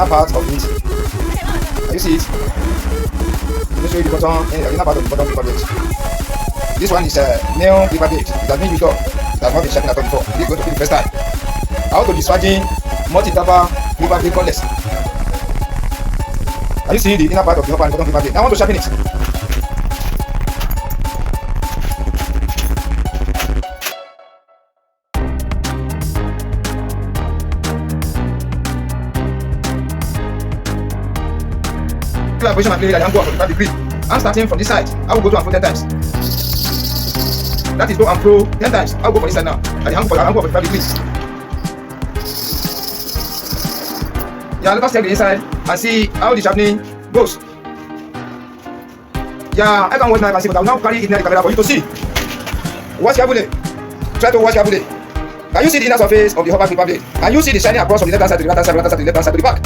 inner part of it. Can you see it? Let me show you the bottom, the inner part of the bottom paper plate. This one is a nail paper plate. It has been used up. It has not been sharpened at all before. This is going to be the first time. How to discharging multi-tapper paper plate cordless. Can you see the inner part of the upper and bottom paper plate? Now I want to sharpen it. I position my blade at the angle of 45 degrees. I'm starting from this side. I will go to and fro 10 times. That is go and fro 10 times. I will go for this side now. At the angle of 45 degrees. Yeah, let us check the inside and see how the sharpening goes. Yeah, I can't watch now, I can see, but I will now carry it near the camera for you to see. Watch carefully. Try to watch carefully. Can you see the inner surface of the upper paper blade? Can you see the shining across from the left hand side to the right hand side, right hand side to the left hand side to the back?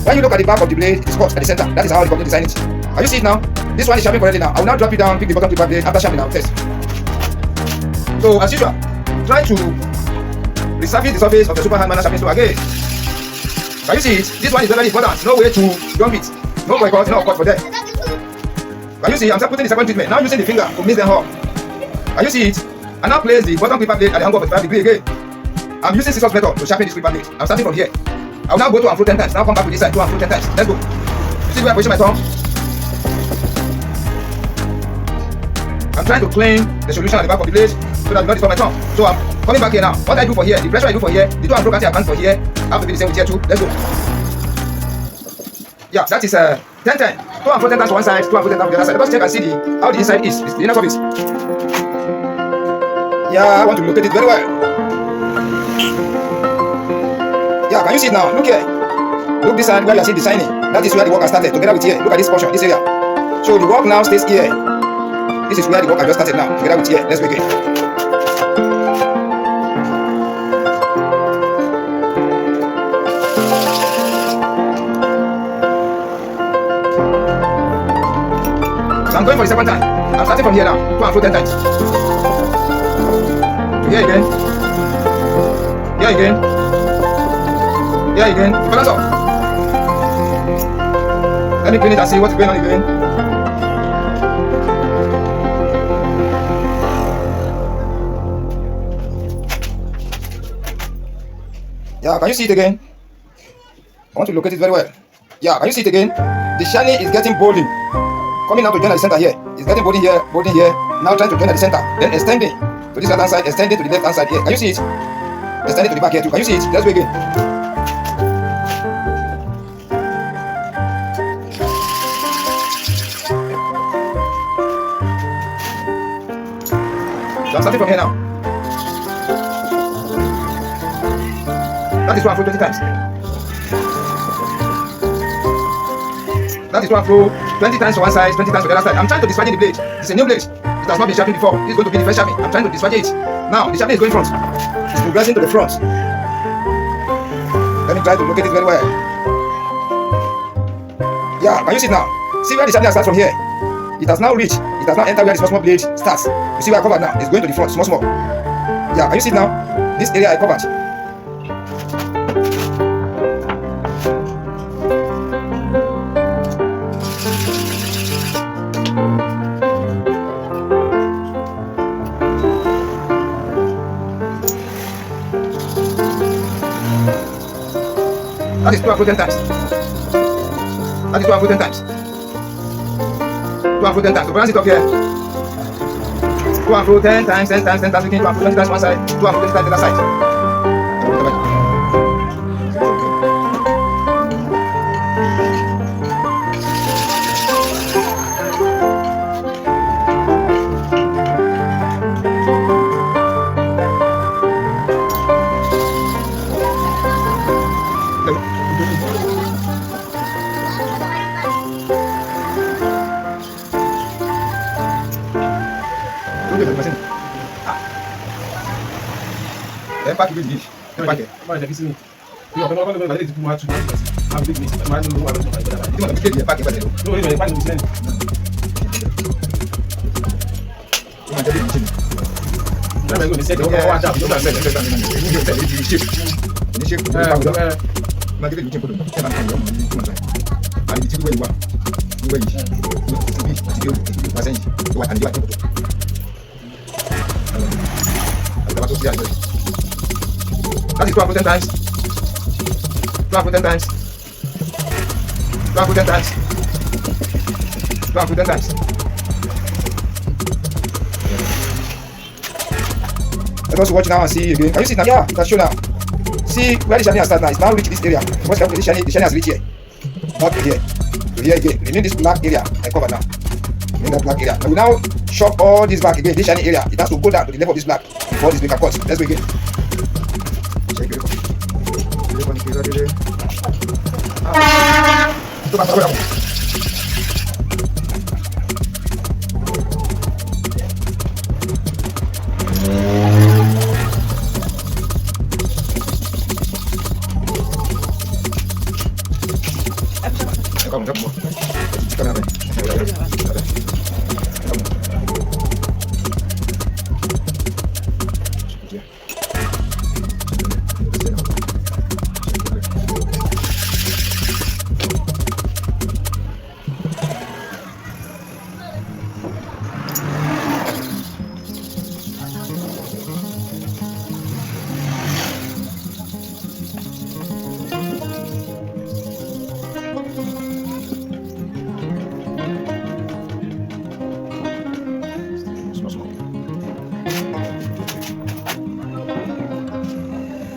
When you look at the back of the blade, it is cut at the center. That is how the company designed it. Can you see it now? This one is sharpening correctly now. I will now drop it down, pick the bottom paper blade after sharpening. Now test. So as usual, try to resurface the surface of the super hand manner sharpening tool again. Can you see it? This one is very important. No way to jump it. No boycott, no cut for them. Can you see? I'm putting the second treatment. Now using the finger to mix them up. Can you see it? And now place the bottom paper blade at the angle of 45 degrees again. I'm using scissors method to sharpen this paper blade. I'm starting from here. I will now go to and fro 10 times. Now come back to this side, to and fro 10 times. Let's go. You see where I position my thumb? I'm trying to clean the solution at the back of the blade so that it will not disturb my thumb. So I'm coming back here now. What I do for here, the pressure I do for here, the to and fro can't account for here. I have to be the same with here too. Let's go. Yeah, that is 10 times. To and fro 10 times for one side, to and fro 10 times for the other side. Let us check and see how the inside is. It's the inner surface. Yeah, I want to locate it very well. Yeah, can you see it now? Look here. Look this side where you are seeing the shining. That is where the work has started together with here. Look at this portion, this area. So the work now stays here. This is where the work has just started now together with here. Let's begin. So I'm going for the second time. I'm starting from here now. To and fro 10 times. Here again. Here again. Here again. Balance up. Let me clean it and see what's going on again. Yeah, can you see it again? I want to locate it very well. Yeah, can you see it again? The shining is getting bolding. Coming out to join at the center here. It's getting bolding here, bolding here. Now trying to join at the center. Then extending to this right hand side, extending to the left hand side here. Can you see it? Extending to the back here too. Can you see it? Let's begin. So I'm starting from here now. That is 1 through 20 times. That is 1 through 20 times for one side, 20 times for the other side. I'm trying to discharge the blade. It's a new blade. It has not been sharpened before. This is going to be the first sharpening. I'm trying to discharge it. Now, the sharpening is going front. It's progressing to the front. Let me try to locate it very well. Yeah, can you see it now? See where the sharpening starts from here? It has now reached. It has now entered where the small blade starts. You see where I covered now? It's going to the front, small. Yeah, can you see it now? This area I covered. That is 2 and 10 times. That is 2 and 10 times. 2 and 10 times. So balance it up here. 2 and 10 times, 10 times, 10 times. We can 2 and 20 times one side, 2 and 20 times the other side. Pack it with this. Pack it. Pack it. Pack it. where is that is 12 10 times. 12 10 times. 12 10 times. 12 10 times. Let us watch now and see again. Can you see now? Yeah, it has shown now. See where the shining has started now. It's now reached this area. What's happening? The shining has reached here. Not to here. To here again. Remain this black area. I cover now. In that black area. I will now chop all this back again. This shining area. It has to go down to the level of this black before this black cuts. Let's go again. Check it.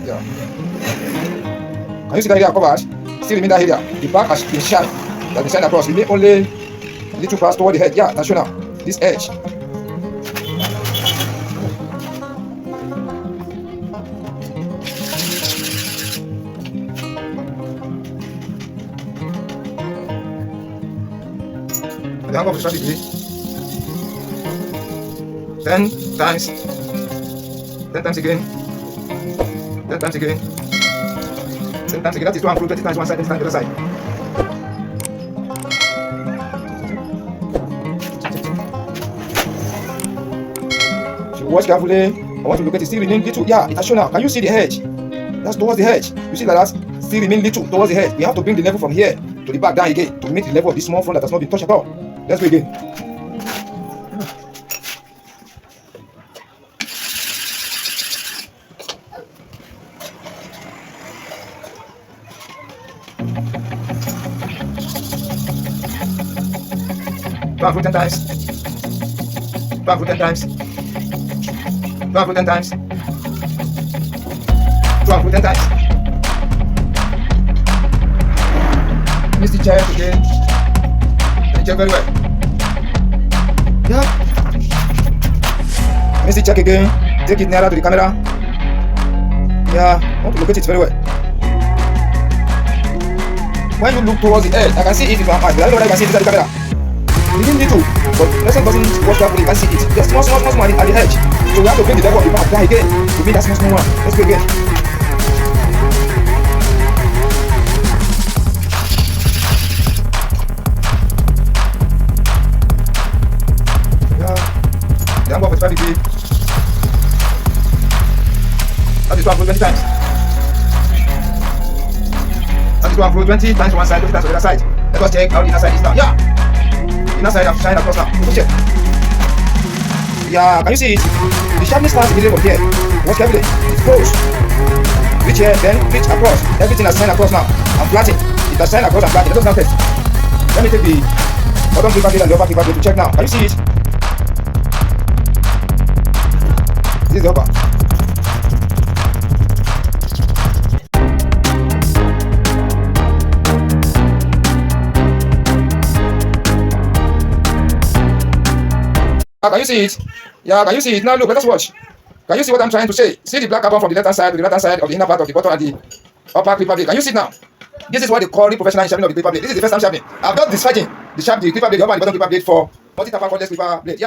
Yeah. Can you see that area covered? Still remain that area. The back has been shined. That been shined across. Remain only little pass toward the head. Yeah, that's shown now. This edge. The angle of the strategy. 10 times. 10 times again. 10 times again. 10 times again. That is 220 times one side, 20 times the other side. So watch carefully. I want to look at it. Still remain little. Yeah, it has shown now. Can you see the edge? That's towards the edge. You see that that's still remain little towards the edge. We have to bring the level from here to the back down again to meet the level of this small front that has not been touched at all. Let's go again. Back 10 times. Back 10 times. Back 10 times. 12 10 times. Miss the chair again. Check very well. Yeah. Miss the check again. Take it nearer to the camera. Yeah. I want to locate it very well. When you look towards the edge, I can see it in my eye. But I don't know whether I can see it inside the camera. You didn't need to, but the person doesn't watch carefully. You can see it. There's small at the edge. So we have to bring the level of the back down again to meet that small one. Let's go again. The angle of 45 degrees. That is 20 times. That is 20 times one side, 20 times on the other side. Let us check how the inner side is now. Yeah. Inner side have shined across now. Let's check. Yeah, can you see it? The sharpness starts immediately from here. Watch carefully. It goes. Reach here, then reach across. Everything has shined across now. I'm flatting. It has shined across and flatting. Let us now test. Let me take the bottom clipper blade and the upper clipper blade to check now. Can you see it? This is the upper. Can you see it? Yeah, can you see it? Now look, let us watch. Can you see what I'm trying to say? See the black carbon from the left hand side to the right hand side of the inner part of the bottom and the upper clipper blade. Can you see it now? This is what they call the professional sharpening of the clipper blade. This is the first time sharpening. I've done the sharpening, the clipper blade, the upper and the bottom clipper blade for multi-tap cordless clipper blade. Yeah.